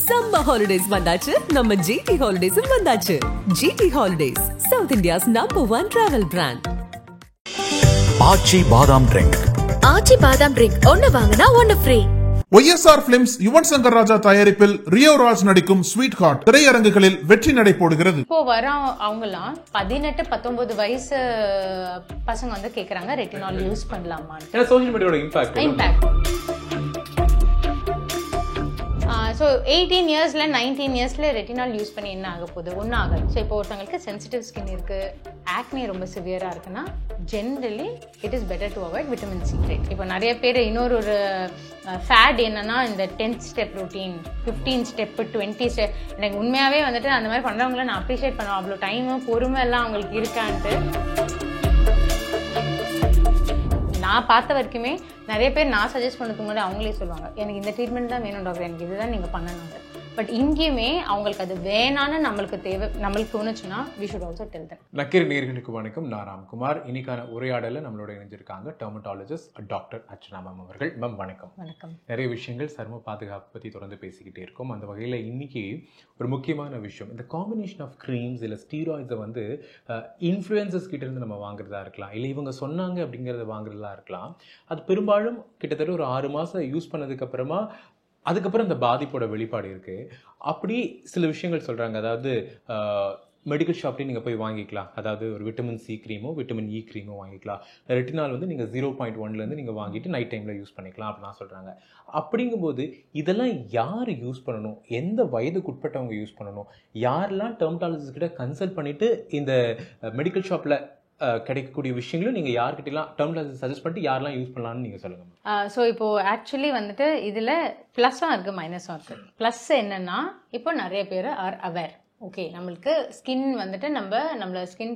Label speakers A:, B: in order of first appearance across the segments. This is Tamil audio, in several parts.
A: Summer holidays வந்தாச்சு, நம்ம GT Holidays வந்தாச்சு. GT Holidays, South India's #1 travel brand.
B: ஆச்சி பாதாம் ட்ரிங்க்.
C: ஆச்சி பாதாம் ட்ரிங்க் ஒன்னு வாங்குனா ஒன்னு free.
D: YSR films Yuvan Shankar Raja தயாரிப்பில் ரியோ ராஜ் நடிக்கும் ஸ்வீட் ஹார்ட் திரையரங்குகளில் வெற்றி நடை போடுகிறது.
E: இப்போ வர அவங்கலாம் 18-19 வயசு பசங்க வந்து கேக்குறாங்க ரெட்டினால் யூஸ் பண்ணலாமா.
F: ஏன்னா சோஷியல் மீடியாவோட இம்பாக்ட்
E: ஸோ 18 இயர்ஸ்ல 19 இயர்ஸ்ல ரெட்டினால் யூஸ் பண்ணி என்ன ஆக போகுது? ஒன்றும் ஆகாது. ஸோ இப்போ ஒருத்தவங்களுக்கு சென்சிட்டிவ் ஸ்கின் இருக்கு, ஆக்னி ரொம்ப சிவியரா இருக்குன்னா generally it is better to avoid vitamin C. இப்போ நிறைய பேர் இன்னொரு ஃபேட் என்னன்னா இந்த 10 ஸ்டெப் ரொட்டீன், 15 ஸ்டெப், 20 ஸ்டெப். எனக்கு உண்மையாவே வந்துட்டு அந்த மாதிரி பண்றவங்கள நான் அப்ரிஷியேட் பண்ணுவேன். அவ்வளோ டைமும் பொறுமை எல்லாம் அவங்களுக்கு இருக்கான்ட்டு. நான் பார்த்த வரைக்குமே நிறைய பேர் நான் சஜஸ்ட் பண்ணதுக்கு முன்னாடி அவங்களே சொல்லுவாங்க எனக்கு இந்த ட்ரீட்மெண்ட் தான் வேணும் டாக்டர், எனக்கு இதுதான் நீங்கள் பண்ணணும். பட் இங்கேயுமே அவங்களுக்கு அது வேணான்னு நம்மளுக்கு தோணுச்சுன்னா we should also tell them.
F: Nakkeer நேயர்களுக்கு வணக்கம். நான் ராம்குமார். இன்னைக்கான உரையாடலில் நம்மளோட இணைஞ்சிருக்காங்க டெர்மட்டாலஜிஸ்ட் டாக்டர் அர்ச்சனா மேம் அவர்கள். மேம் வணக்கம்.
E: வணக்கம்.
F: நிறைய விஷயங்கள் சரும பாதுகாப்பு பற்றி தொடர்ந்து பேசிக்கிட்டே இருக்கோம். அந்த வகையில் இன்னைக்கு ஒரு முக்கியமான விஷயம், இந்த காம்பினேஷன் ஆஃப் க்ரீம்ஸ் இல்லை ஸ்டீராய்ட்ஸை வந்து இன்ஃப்ளூயன்சஸ் கிட்ட இருந்து நம்ம வாங்குறதா இருக்கலாம், இல்லை இவங்க சொன்னாங்க அப்படிங்கிறத வாங்குறதா இருக்கலாம். அது பெரும்பாலும் கிட்டத்தட்ட ஒரு 6 மாதம் யூஸ் பண்ணதுக்கு அப்புறமா அதுக்கப்புறம் இந்த பாதிப்போட வெளிப்பாடு இருக்குது. அப்படி சில விஷயங்கள் சொல்கிறாங்க. அதாவது மெடிக்கல் ஷாப்லேயும் நீங்கள் போய் வாங்கிக்கலாம். அதாவது ஒரு விட்டமின் சி க்ரீமோ விட்டமின் இ க்ரீமோ வாங்கிக்கலாம். ரெட்டினால் வந்து நீங்கள் 0.1 நீங்கள் வாங்கிட்டு நைட் டைமில் யூஸ் பண்ணிக்கலாம் அப்படிலாம் சொல்கிறாங்க. அப்படிங்கும்போது இதெல்லாம் யார் யூஸ் பண்ணணும், எந்த வயதுக்கு உட்பட்டவங்க யூஸ் பண்ணணும், யாரெல்லாம் டெர்மட்டாலஜிஸ்ட் கிட்ட கன்சல்ட் பண்ணிவிட்டு இந்த மெடிக்கல் ஷாப்பில் கிடைக்கக்கூடிய விஷயங்களும் நீங்கள் யார்கிட்டலாம் டெர்மட்டாலஜிஸ்ட் சஜஸ்ட் பண்ணிட்டு யாரெல்லாம் யூஸ் பண்ணலாம்னு நீங்கள் சொல்லுங்கள்.
E: ஸோ இப்போ ஆக்சுவலி வந்துட்டு இதில் ப்ளஸ்ஸும் இருக்குது மைனஸும் இருக்குது. ப்ளஸ் என்னன்னா இப்போ நிறைய பேர் ஆர் அவேர். ஓகே, நம்மளுக்கு ஸ்கின் வந்துட்டு நம்மள ஸ்கின்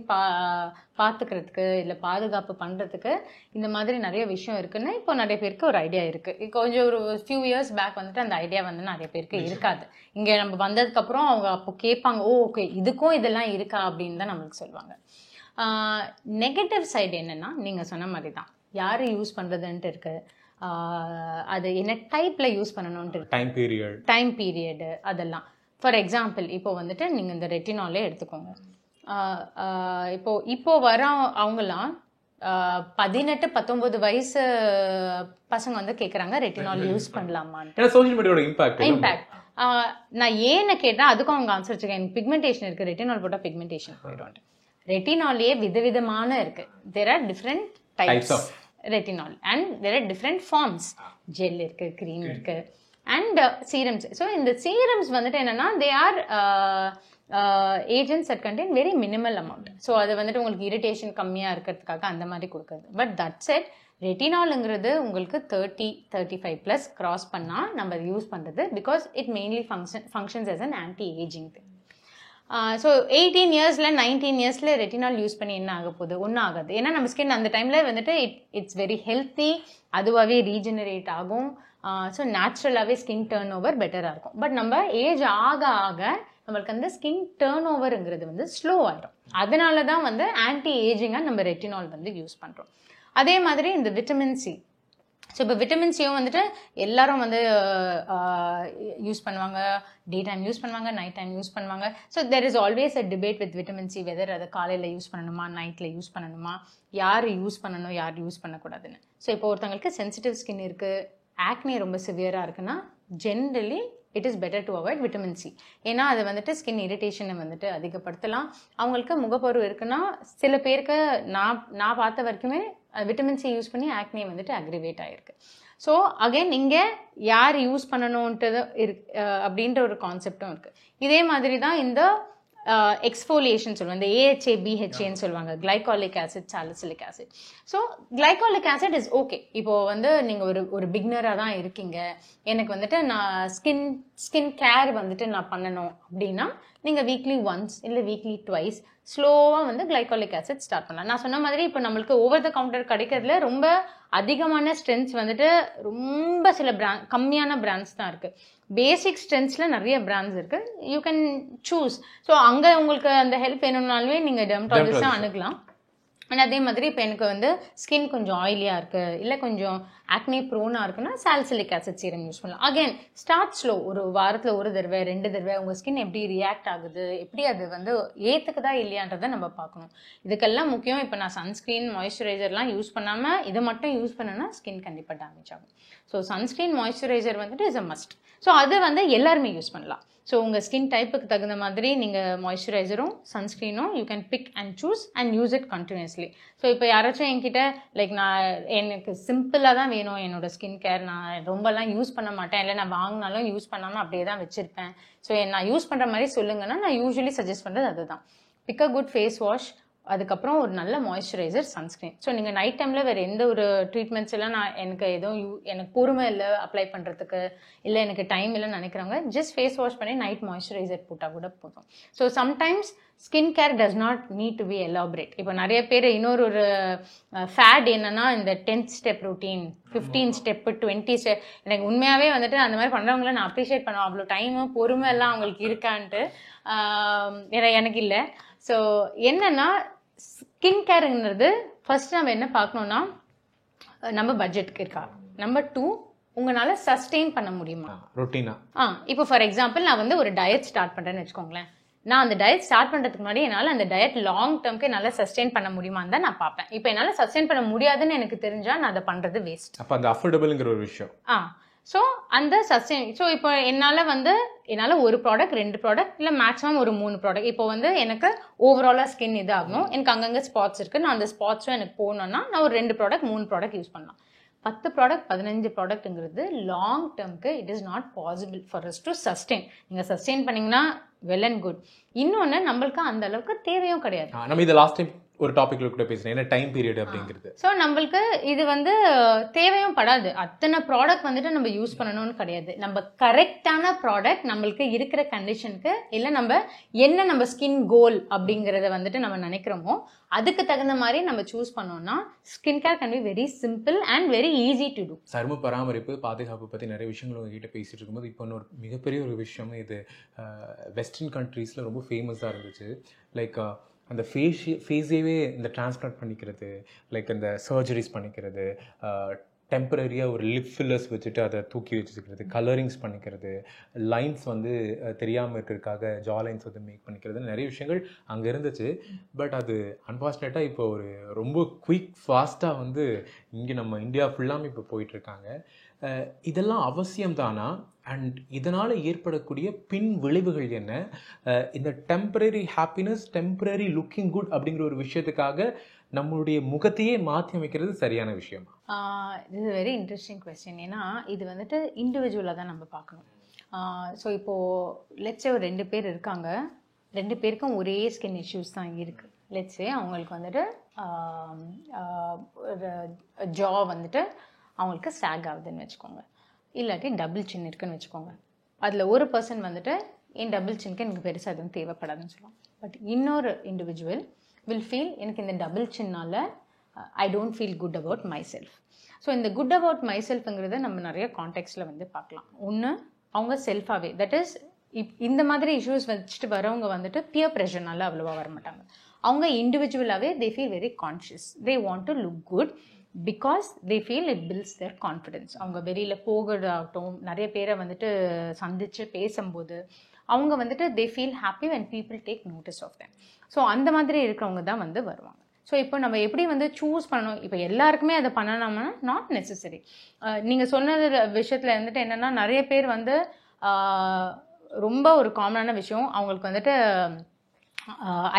E: பார்த்துக்கிறதுக்கு இல்லை பாதுகாப்பு பண்ணுறதுக்கு இந்த மாதிரி நிறைய விஷயம் இருக்குன்னு இப்போ நிறைய பேருக்கு ஒரு ஐடியா இருக்குது. கொஞ்சம் ஒரு ஃபியூ இயர்ஸ் பேக் வந்துட்டு அந்த ஐடியா வந்து நிறைய பேருக்கு இருக்காது. இங்கே நம்ம வந்ததுக்கப்புறம் அவங்க அப்போ கேட்பாங்க, ஓகே இதுக்கும் இதெல்லாம் இருக்கா அப்படின்னு தான் நம்மளுக்கு சொல்லுவாங்க. நெகட்டிவ் சைடு என்னென்னா நீங்கள் சொன்ன மாதிரி தான் யார் யூஸ் பண்ணுறதுன்ட்டு இருக்குது, அது என்ன டைப்பில் யூஸ் பண்ணணுன்ட்டு இருக்கு, டைம் பீரியடு அதெல்லாம். ஃபார் எக்ஸாம்பிள் இப்போ வந்துட்டு நீங்கள் இந்த ரெட்டினாலே எடுத்துக்கோங்க. இப்போ வர அவங்கலாம் 18-19 வயசு பசங்க வந்து கேட்குறாங்க ரெட்டினால் யூஸ் பண்ணலாமான்னு.
F: சோஷியல் மீடியாவோட இம்பாக்ட்
E: நான் ஏன்னு கேட்டால் அதுக்கும் அவங்க ஆன்சர் வச்சுருக்கேன். எனக்கு பிக்மெண்டேஷன் இருக்குது, ரெட்டினால் போட்டால் பிக்மெண்டேஷன் போயிடும். ரெட்டினாலே விதவிதமான இருக்கு. there are different types of retinol and there are different forms. Gel இருக்கு, க்ரீம் இருக்கு and serums. so இந்த serums வந்துட்டு என்னன்னா they are agents that contain very minimal amount. so அது வந்துட்டு உங்களுக்கு இரிட்டேஷன் கம்மியா இருக்கிறதுக்காக அந்த மாதிரி கொடுக்குறது. பட் தட் செட் ரெட்டினாலுங்கிறது உங்களுக்கு 30-35+ கிராஸ் பண்ணா நம்ம யூஸ் பண்றது, because it mainly functions as an anti aging thing. So 18 இயர்ஸில் 19 இயர்ஸில் ரெட்டினால் யூஸ் பண்ணி என்ன ஆக போகுது? ஒன்றும் ஆகாது. ஏன்னா நம்ம ஸ்கின் அந்த டைமில் வந்துட்டு இட்ஸ் வெரி ஹெல்த்தி, அதுவாகவே ரீஜெனரேட் ஆகும். ஸோ நேச்சுரலாகவே ஸ்கின் டேர்ன் ஓவர் பெட்டராக இருக்கும். பட் நம்ம ஏஜ் ஆக ஆக நம்மளுக்கு அந்த ஸ்கின் டேர்ன் ஓவருங்கிறது வந்து ஸ்லோ ஆகிடும். அதனால தான் வந்து ஆன்டி ஏஜிங்காக நம்ம ரெட்டினால் வந்து யூஸ் பண்ணுறோம். அதே மாதிரி இந்த விட்டமின் சி. ஸோ இப்போ விட்டமின் சியும் வந்துட்டு எல்லாரும் வந்து யூஸ் பண்ணுவாங்க, டே டைம் யூஸ் பண்ணுவாங்க, நைட் டைம் யூஸ் பண்ணுவாங்க. So there is always a debate with vitamin C, whether அதை காலையில் யூஸ் பண்ணணுமா நைட்டில் யூஸ் பண்ணணுமா, யார் யூஸ் பண்ணணும் யார் யூஸ் பண்ணக்கூடாதுன்னு. ஸோ இப்போ ஒருத்தவங்களுக்கு சென்சிட்டிவ் ஸ்கின் இருக்குது, ஆக்னி ரொம்ப சிவியராக இருக்குன்னா generally it is better to avoid vitamin C. ஏன்னா அது வந்துட்டு ஸ்கின் இரிட்டேஷனை வந்துட்டு அதிகப்படுத்தலாம். அவங்களுக்கு முகப்பரு இருக்குன்னா சில பேருக்கு நான் பார்த்த வரைக்குமே விட்டமின் சி யூஸ் பண்ணி ஆக்னி வந்துட்டு அக்ரிவேட் ஆகிருக்கு. ஸோ அகைன் இங்கே யார் யூஸ் பண்ணணுன்றது அப்படின்ற ஒரு கான்செப்டும் இருக்குது. இதே மாதிரி தான் இந்த எக்ஸ்ஃபோலியேஷன் சொல்லுவாங்க, இந்த AHA BHAன்னு சொல்லுவாங்க, glycolic acid salicylic acid. So glycolic acid is okay. இப்போ வந்து நீங்கள் ஒரு பிகினராக தான் இருக்கீங்க, எனக்கு வந்துட்டு நான் ஸ்கின் கேர் வந்துட்டு நான் பண்ணணும் அப்படின்னா நீங்கள் வீக்லி ஒன்ஸ் இல்லை வீக்லி ட்வைஸ் ஸ்லோவாக வந்து கிளைகாலிக் ஆசிட் ஸ்டார்ட் பண்ணலாம். நான் சொன்ன மாதிரி இப்போ நம்மளுக்கு ஓவர் த கவுண்டர் கிடைக்கிறதுல ரொம்ப அதிகமான ஸ்ட்ரென்த்ஸ் வந்துட்டு ரொம்ப சில கம்மியான பிராண்ட்ஸ் தான் இருக்குது. பேசிக் ஸ்ட்ரென்த்ஸில் நிறைய பிராண்ட்ஸ் இருக்குது, யூ கேன் சூஸ். ஸோ அங்கே உங்களுக்கு அந்த ஹெல்ப் வேணும்னாலுமே நீங்கள் டெர்மட்டாலஜிஸ்டாக அணுகலாம். அண்ட் அதே மாதிரி இப்போ எனக்கு வந்து ஸ்கின் கொஞ்சம் ஆயிலியாக இருக்குது, இல்லை கொஞ்சம் ஆக்னே ப்ரோனாக இருக்குன்னா சால்சிலிக் ஆசிட் சீரம் யூஸ் பண்ணலாம். அகைன் ஸ்டார்ட் ஸ்லோ, ஒரு வாரத்தில் ஒரு தடவை 2 தடவை உங்கள் ஸ்கின் எப்படி ரியாக்ட் ஆகுது, எப்படி அது வந்து ஏற்றுக்குதா இல்லையான்றதை நம்ம பார்க்கணும். இதுக்கெல்லாம் முக்கியம் இப்போ நான் சன்ஸ்க்ரீன் மாய்ஸ்சரைசர்லாம் யூஸ் பண்ணாமல் இதை மட்டும் யூஸ் பண்ணேன்னா ஸ்கின் கண்டிப்பாக டேமேஜ் ஆகும். ஸோ சன்ஸ்க்ரீன் மாய்ஸ்சரைசர் வந்துட்டு இஸ் அ மஸ்ட். ஸோ அது வந்து எல்லாருமே யூஸ் பண்ணலாம். ஸோ உங்கள் ஸ்கின் டைப்புக்கு தகுந்த மாதிரி நீங்கள் மாய்ஸ்சரைசரும் சன்ஸ்க்ரீனும் you can pick and choose and use it continuously. So இப்போ யாராச்சும் என்கிட்ட லைக் எனக்கு சிம்பிளாக தான் வேணும் என்னோட ஸ்கின் கேர், நான் ரொம்பலாம் யூஸ் பண்ண மாட்டேன், இல்லை நான் வாங்கினாலும் யூஸ் பண்ணாமல் அப்படியே தான் வச்சுருப்பேன், ஸோ நான் யூஸ் பண்ணுற மாதிரி சொல்லுங்கன்னா நான் யூஸ்வலி சஜஸ்ட் பண்ணுறது அதுதான். Pick a good face wash, அதுக்கப்புறம் ஒரு நல்ல மாய்ஸ்சரைசர், சன்ஸ்க்ரீன். ஸோ நீங்கள் நைட் டைமில் வேறு எந்த ஒரு ட்ரீட்மெண்ட்ஸ் எல்லாம் எனக்கு எதுவும் எனக்கு பொறுமை இல்லை அப்ளை பண்ணுறதுக்கு, இல்லை எனக்கு டைம் இல்லைன்னு நினைக்கிறவங்க ஜஸ்ட் ஃபேஸ் வாஷ் பண்ணி நைட் மாய்ஸ்சரைசர் போட்டால் கூட போதும். So sometimes skin care does not need to be elaborate. இப்போ நிறைய பேர் இன்னொரு ஃபேட் என்னன்னா இந்த 10th step routine, 15 step, 20 step. எனக்கு உண்மையாகவே வந்துட்டு அந்த மாதிரி பண்ணுறவங்கள நான் அப்ரிஷியேட் பண்ணுவேன். அவ்வளோ டைமும் பொறுமை எல்லாம் அவங்களுக்கு இருக்கான்ட்டு எனக்கு இல்லை. ஸோ என்னன்னா ஸ்கின் கேருங்கிறது ஃபர்ஸ்ட் நம்ம என்ன பார்க்கணும்னா நம்ம பட்ஜெட்டுக்கு இருக்கா, நம்பர் 2 உங்களால் சஸ்டெயின் பண்ண முடியுமா
F: ரொட்டீனா.
E: இப்போ ஃபார் எக்ஸாம்பிள் நான் வந்து ஒரு டயட் ஸ்டார்ட் பண்ணுறேன்னு வச்சுக்கோங்களேன். நான் அந்த டயட் ஸ்டார்ட் பண்ணுறதுக்கு முன்னாடி என்னால் அந்த டயட் லாங் டேர்ம்க்கு என்னால் சஸ்டெயின் பண்ண முடியுமான்னு தான் நான் பார்ப்பேன். இப்போ என்னால் சஸ்டெயின் பண்ண முடியாதுன்னு எனக்கு தெரிஞ்சால் நான் அதை பண்ணுறது வேஸ்ட்.
F: அப்போ அந்த அஃபோர்டபுள்ங்கிற ஒரு விஷயம்.
E: ஸோ அந்த சஸ்டெயின், ஸோ இப்போ என்னால் ஒரு ப்ராடக்ட் 2 ப்ராடக்ட் இல்லை மேக்ஸிமம் ஒரு 3 ப்ராடக்ட். இப்போ வந்து எனக்கு ஓவராலாக ஸ்கின் இதாகணும், எனக்கு அங்கங்கே ஸ்பாட்ஸ் இருக்குது, நான் அந்த ஸ்பாட்ஸும் எனக்கு போகணுன்னா நான் ஒரு 2 ப்ராடக்ட் 3 ப்ராடக்ட் யூஸ் பண்ணலாம். 10 ப்ராடக்ட் 15 ப்ராடக்ட்ங்கிறது லாங் டேர்ம்க்கு it is not possible for us to sustain. நீங்கள் சஸ்டெயின் பண்ணிங்கன்னா வெல் அண்ட் குட். இன்னொன்று நம்மளுக்கு அந்த அளவுக்கு தேவையும் கிடையாது.
F: நம்ம இதை லாஸ்ட் டைம் ஒரு டாபிக்ல கூட பேசுறேன், என்ன டைம் பீரியட் அப்படிங்கிறது.
E: ஸோ நம்மளுக்கு இது வந்து தேவையும் படாது. அத்தனை ப்ராடக்ட் வந்துட்டு நம்ம யூஸ் பண்ணணும்னு கிடையாது. நம்ம கரெக்டான ப்ராடக்ட் நம்மளுக்கு இருக்கிற கண்டிஷனுக்கு, இல்லை நம்ம ஸ்கின் கோல் அப்படிங்கிறத வந்துட்டு நம்ம நினைக்கிறோமோ அதுக்கு தகுந்த மாதிரி நம்ம சூஸ் பண்ணோம்னா skin care can be very simple and very easy to do.
F: சரும பராமரிப்பு, பாதுகாப்பு பற்றி நிறைய விஷயங்கள் உங்ககிட்ட பேசிட்டு இருக்கும்போது இப்போ ஒரு மிகப்பெரிய ஒரு விஷயம் இது வெஸ்டர்ன் கண்ட்ரீஸில் ரொம்ப ஃபேமஸாக இருந்துச்சு. லைக் அந்த ஃபேஸேவே இந்த டிரான்ஸ்பிளான்ட் பண்ணிக்கிறது, லைக் இந்த சர்ஜரிஸ் பண்ணிக்கிறது, டெம்பரரியாக ஒரு லிப் ஃபில்லர்ஸ் வச்சுட்டு அதை தூக்கி வச்சுக்கிறது, கலரிங்ஸ் பண்ணிக்கிறது, லைன்ஸ் வந்து தெரியாமல் இருக்கிறதுக்காக ஜா லைன்ஸ் வந்து மேக் பண்ணிக்கிறது, நிறைய விஷயங்கள் அங்கே இருந்துச்சு. பட் அது அன்ஃபார்ச்சுனேட்டாக இப்போ ஒரு ரொம்ப குயிக் ஃபாஸ்ட்டாக வந்து இங்கே நம்ம இந்தியா ஃபுல்லாமே இப்போ போயிட்டுருக்காங்க. இதெல்லாம் அவசியம்தானா? அண்ட் இதனால் ஏற்படக்கூடிய பின் விளைவுகள் என்ன? இந்த temporary happiness, temporary looking good அப்படிங்கிற ஒரு விஷயத்துக்காக நம்மளுடைய முகத்தையே மாற்றி அமைக்கிறது சரியான விஷயமா?
E: இது வெரி இன்ட்ரெஸ்டிங் கொஸ்டின். ஏன்னா இது வந்துட்டு இண்டிவிஜுவலாக தான் நம்ம பார்க்கணும். ஸோ இப்போது லெட்ஸே ஒரு 2 பேர் இருக்காங்க, 2 பேருக்கும் ஒரே ஸ்கின் இஷ்யூஸ் தான் இருக்குது. லெட்ஸே அவங்களுக்கு வந்துட்டு ஜா வந்துட்டு அவங்களுக்கு ஸ்டாக் ஆகுதுன்னு வச்சுக்கோங்க, இல்லாட்டி டபுள் சின் இருக்குன்னு வச்சுக்கோங்க. அதில் ஒரு பர்சன் வந்துட்டு என் டபுள் சின்க்கு எனக்கு பெருசாக எதுவும் தேவைப்படாதுன்னு சொல்லுவாங்க. பட் இன்னொரு இண்டிவிஜுவல் வில் ஃபீல் எனக்கு இந்த டபுள் சின்னால் I don't feel good about myself. So இந்த குட் அபவுட் மை செல்ஃப்ங்கிறத நம்ம நிறைய கான்டெக்ட்ஸில் வந்து பார்க்கலாம். ஒன்று அவங்க செல்ஃபாகவே, தட் இஸ் இந்த மாதிரி இஷ்யூஸ் வச்சுட்டு வரவங்க வந்துட்டு பியர் ப்ரெஷர்னால அவ்வளோவா வரமாட்டாங்க. அவங்க இண்டிவிஜுவலாகவே they feel very conscious, they want to look good because they feel it builds their confidence. அவங்க வெளியில் போகிறதாகட்டும், நிறைய பேரை வந்துட்டு சந்தித்து பேசும்போது அவங்க வந்துட்டு they feel happy when people take notice of them. So அந்த மாதிரி இருக்கிறவங்க தான் வந்து வருவாங்க. ஸோ இப்போ நம்ம எப்படி வந்து சூஸ் பண்ணணும்? இப்போ எல்லாருக்குமே அதை பண்ணணும்னா நாட் நெசசரி. நீங்கள் சொன்ன விஷயத்தில் வந்துட்டு என்னென்னா, நிறைய பேர் வந்து ரொம்ப ஒரு காமனான விஷயம், அவங்களுக்கு வந்துட்டு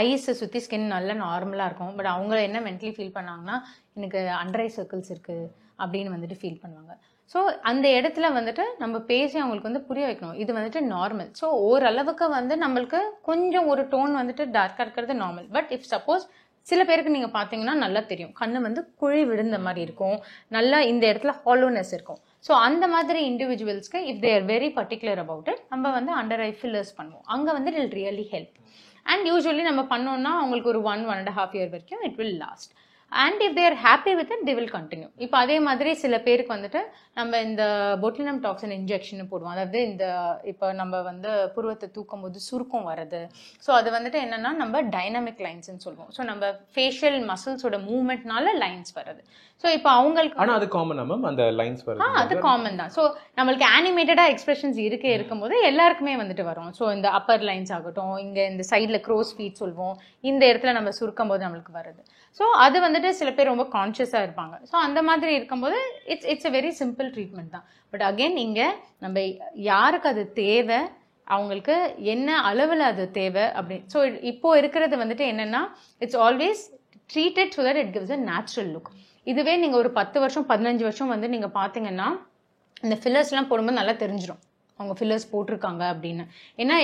E: ஐஸை சுற்றி ஸ்கின் நல்லா நார்மலாக இருக்கும். பட் அவங்க என்ன மென்டலி ஃபீல் பண்ணாங்கன்னா, எனக்கு அண்டர் ஐ சர்க்கிள்ஸ் இருக்குது அப்படின்னு வந்துட்டு ஃபீல் பண்ணுவாங்க. ஸோ அந்த இடத்துல வந்துட்டு நம்ம பேசி அவங்களுக்கு வந்து புரிய வைக்கணும், இது வந்துட்டு நார்மல். ஸோ ஓரளவுக்கு வந்து நம்மளுக்கு கொஞ்சம் ஒரு டோன் வந்துட்டு டார்க்காக இருக்கிறது நார்மல். பட் இஃப் சப்போஸ் சில பேருக்கு நீங்கள் பார்த்தீங்கன்னா நல்லா தெரியும், கண்ணு வந்து குழி விழுந்த மாதிரி இருக்கும், நல்லா இந்த இடத்துல ஹாலோனஸ் இருக்கும். ஸோ அந்த மாதிரி இண்டிவிஜுவல்ஸ்க்கு if they are very particular about it, நம்ம வந்து அண்டர் ஐ ஃபில்லர்ஸ் பண்ணுவோம். அங்கே வந்து it really help. And usually நம்ம பண்ணோம்னா அவங்களுக்கு ஒரு 1.5 இயர் வரைக்கும் it will last. And if they're happy with it, they will continue. இப்போ அதே மாதிரி சில பேருக்கு வந்துட்டு நம்ம இந்த பொட்டுலினம் டாக்ஸின் இன்ஜெக்ஷன் போடுவோம். அதாவது இந்த இப்போ நம்ம வந்து புருவத்தை தூக்கும் போது சுருக்கம் வருது. ஸோ அது வந்துட்டு என்னன்னா நம்ம டைனமிக் லைன்ஸ்ன்னு சொல்லுவோம். ஸோ நம்ம ஃபேஷியல் மசில்ஸோட மூவ்மெண்ட்னால லைன்ஸ் வருது. ஸோ இப்போ அவங்களுக்கு
F: ஆனால் அது காமன் மேம், அந்த லைன்ஸ் வருது.
E: அது காமன் தான். ஸோ நம்மளுக்கு அனிமேட்டடாக எக்ஸ்பிரஷன்ஸ் இருக்கும்போது எல்லாருக்குமே வந்துட்டு வரும். ஸோ இந்த அப்பர் லைன்ஸ் ஆகட்டும், இங்கே இந்த சைடில் க்ரோஸ் ஃபீட் சொல்லுவோம், இந்த இடத்துல நம்ம சுருக்கும் போது நம்மளுக்கு வருது. ஸோ அது வந்துட்டு சில பேர் ரொம்ப கான்ஷியஸாக இருப்பாங்க. ஸோ அந்த மாதிரி இருக்கும்போது it's a very simple treatment தான். பட் அகெயின் இங்கே நம்ம யாருக்கு அது தேவை, அவங்களுக்கு என்ன அளவில் அது தேவை அப்படி. ஸோ இப்போ இருக்கிறது வந்துட்டு என்னன்னா it's always treated so that it gives a natural look. இதுவே நீங்கள் ஒரு 10 வருஷம் 15 வருஷம் வந்து நீங்கள் பார்த்தீங்கன்னா இந்த ஃபில்லர்ஸ்லாம் போடும்போது நல்லா தெரிஞ்சிடும் அவங்க ஃபில்லர்ஸ் போட்டிருக்காங்க அப்படின்னு. ஏன்னா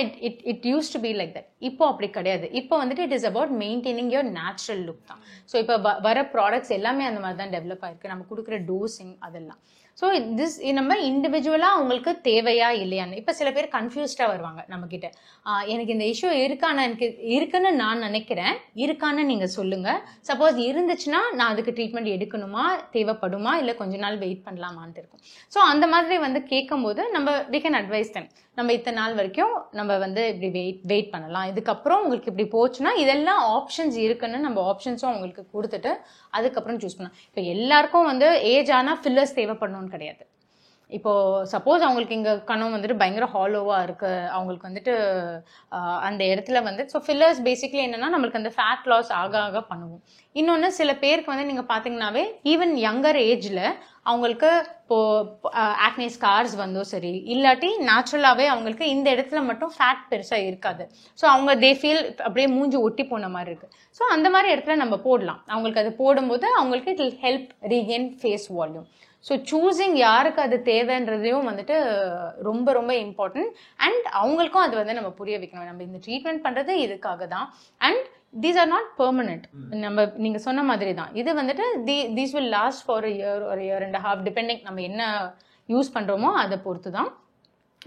E: it use to be like that. இப்போ அப்படி கிடையாது. இப்போ வந்துட்டு it is about maintaining your natural look தான். ஸோ இப்போ வர ப்ராடக்ட்ஸ் எல்லாமே அந்த மாதிரி தான் டெவலப் ஆயிருக்கு. நம்ம கொடுக்குற டோசிங் அதெல்லாம். ஸோ திஸ் நம்ம இண்டிவிஜுவலாக அவங்களுக்கு தேவையா இல்லையான்னு. இப்போ சில பேர் கன்ஃபியூஸ்டாக வருவாங்க நம்மக்கிட்ட, எனக்கு இந்த இஷ்யூ எனக்கு இருக்குன்னு நான் நினைக்கிறேன், இருக்கான்னு நீங்கள் சொல்லுங்கள். சப்போஸ் இருந்துச்சுன்னா நான் அதுக்கு ட்ரீட்மெண்ட் எடுக்கணுமா, தேவைப்படுமா, இல்லை கொஞ்ச நாள் வெயிட் பண்ணலாமான்ட்டு இருக்கும். ஸோ அந்த மாதிரி வந்து கேட்கும்போது நம்ம we can advise them. நம்ம இத்தனை நாள் வரைக்கும் நம்ம வந்து இப்படி வெயிட் பண்ணலாம், இதுக்கப்புறம் உங்களுக்கு இப்படி போச்சுன்னா இதெல்லாம் ஆப்ஷன்ஸ் இருக்குன்னு நம்ம ஆப்ஷன்ஸும் அவங்களுக்கு கொடுத்துட்டு அதுக்கப்புறம் சூஸ் பண்ணலாம். இப்போ எல்லாருக்கும் வந்து ஏஜ் ஆனால் ஃபில்லர்ஸ் தேவைப்படணும்னு கிடையாது. இப்போ சப்போஸ் அவங்களுக்கு இங்கே கணம் வந்துட்டு பயங்கர ஹாலோவாக இருக்கு, அவங்களுக்கு வந்துட்டு அந்த இடத்துல வந்து ஸோ ஃபில்லர்ஸ் பேசிக்லி என்னன்னா நம்மளுக்கு அந்த ஃபேட் லாஸ் ஆக பண்ணுவோம். இன்னொன்று சில பேருக்கு வந்து நீங்கள் பார்த்தீங்கன்னாவே ஈவன் யங்கர் ஏஜில் அவங்களுக்கு இப்போ ஆக்னே ஸ்கார்ஸ் வந்தோ சரி, இல்லாட்டி நேச்சுரலாகவே அவங்களுக்கு இந்த இடத்துல மட்டும் ஃபேட் பெருசாக இருக்காது. ஸோ அவங்க தே ஃபீல் அப்படியே மூஞ்சி ஒட்டி போன மாதிரி இருக்கு. ஸோ அந்த மாதிரி இடத்துல நம்ம போடலாம். அவங்களுக்கு அது போடும்போது அவங்களுக்கு it will help regain face volume. So choosing யாருக்கு அது தேவைன்றதையும் வந்துட்டு ரொம்ப ரொம்ப இம்பார்ட்டன்ட். அண்ட் அவங்களுக்கும் அது வந்து நம்ம புரிய வைக்கணும், நம்ம இந்த ட்ரீட்மெண்ட் பண்ணுறது இதுக்காக தான். And these are not permanent. நம்ம நீங்கள் சொன்ன மாதிரி தான் இது வந்துட்டு தீஸ் வில் லாஸ்ட் ஃபார் ஒரு இயர் அண்ட் ஹாஃப் டிபெண்டிங் நம்ம என்ன யூஸ் பண்ணுறோமோ அதை பொறுத்து தான்.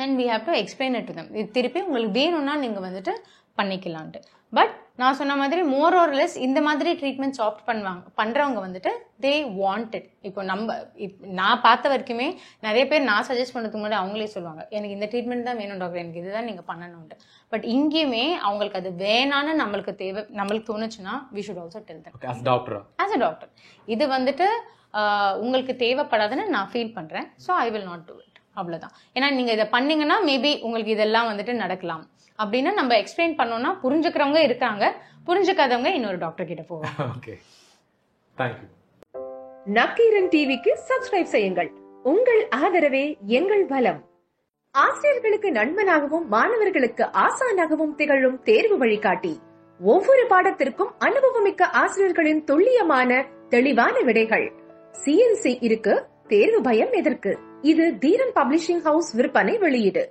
E: And we have to explain it to them. இது திருப்பி உங்களுக்கு வேணும்னா நீங்கள் வந்துட்டு பண்ணிக்கலான்ட்டு. பட் நான் சொன்ன மாதிரி மோர் ஆர் லெஸ் இந்த மாதிரி ட்ரீட்மெண்ட்ஸ் ஆப்ட் பண்ணுறவங்க வந்துட்டு தே வாண்ட் இட். இப்போ நான் பார்த்த வரைக்குமே நிறைய பேர் நான் சஜஸ்ட் பண்ணுறதுக்கு முன்னாடி அவங்களே சொல்லுவாங்க, எனக்கு இந்த ட்ரீட்மெண்ட் தான் வேணும் டாக்டர், எனக்கு இதுதான் நீங்கள் பண்ணணும்ட்டு. பட் இங்கேயுமே அவங்களுக்கு அது வேணான்னு நம்மளுக்கு தோணுச்சுன்னா we should also tell them.
F: as a doctor
E: இது வந்துட்டு உங்களுக்கு தேவைப்படாதுன்னு நான் ஃபீல் பண்ணுறேன், so I will not do it. அவ்வளோதான். ஏன்னா நீங்கள் இதை பண்ணீங்கன்னா மேபி உங்களுக்கு இதெல்லாம் வந்துட்டு நடக்கலாம் அப்படின்னு நம்ம எக்ஸ்பிளைன் பண்ணோம்னா புரிஞ்சுக்கிறவங்க இருக்காங்க, புரிஞ்சுக்காதவங்க இன்னொரு டாக்டர் கிட்ட போவாங்க.
F: Okay, thank you.
A: நக்கீரன் டிவிக்கு சப்ஸ்கிரைப் செய்யுங்கள். உங்கள் ஆதரவே எங்கள் பலம். ஆசிரியர்களுக்கு நண்பனாகவும் மாணவர்களுக்கு ஆசானாகவும் திகழும் தேர்வு வழிகாட்டி. ஒவ்வொரு பாடத்திற்கும் அனுபவமிக்க ஆசிரியர்களின் துல்லியமான தெளிவான விடைகள். CNC இருக்கு, தேர்வு பயம் எதற்கு? இது தீரன் பப்ளிஷிங் ஹவுஸ் விற்பனை வெளியீடு.